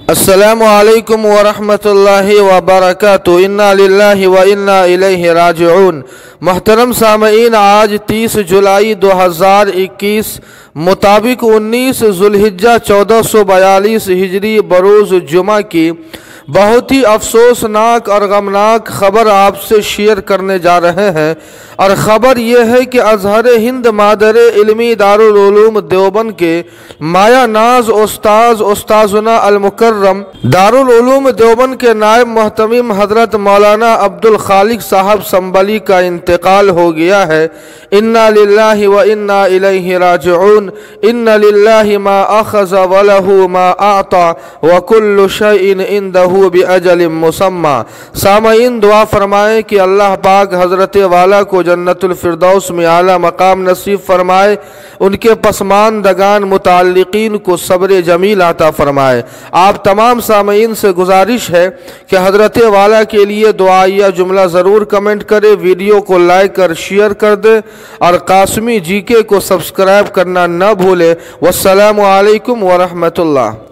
अस्सलामु अलैकुम व रहमतुल्लाहि व बरकातुहू। इन्ना लिल्लाहि व इन्ना इलैहि राजिऊन। मोहतरम सामईन, आज 30 जुलाई 2021 मुताबिक 19 जुल्हिज्जा 1442 हिजरी बरोज़ जुमा की बहुत ही अफसोसनाक और गमनाक ख़बर आपसे शेयर करने जा रहे हैं। और ख़बर यह है कि अज़हर हिंद मादर इल्मी दारुल उलूम देवबंद के माया नाज उस्ताज़ुना अल मुकर्रम दारुल उलूम देवबंद के नायब मोहतमिम हज़रत मौलाना अब्दुल खालिक साहब संबली का इंतकाल हो गया है। इन्ना लिल्लाहि व इन्ना इलैहि राजिऊन। इन्ना लिल्लाहि मा अख़ज़ व लहू मा आता व कुल्लु शैइन इंदहू बिअजलिन मुसम्मा। सामईन, दुआ फरमाएँ कि अल्लाह पाक हज़रत वाला को जन्नतुल फिरदौस में आला मकाम नसीब फरमाए, उनके पसमानदगान मुताल्लिकीन को सब्र जमील अता फरमाए। आप तमाम सामईन से गुजारिश है कि हज़रत वाला के लिए दुआया जुमला ज़रूर कमेंट करें, वीडियो को लाइक और शेयर कर दे और कासमी जीके को सब्सक्राइब करना न भूले। वस्सलामु अलैकुम व रहमतुल्लाह।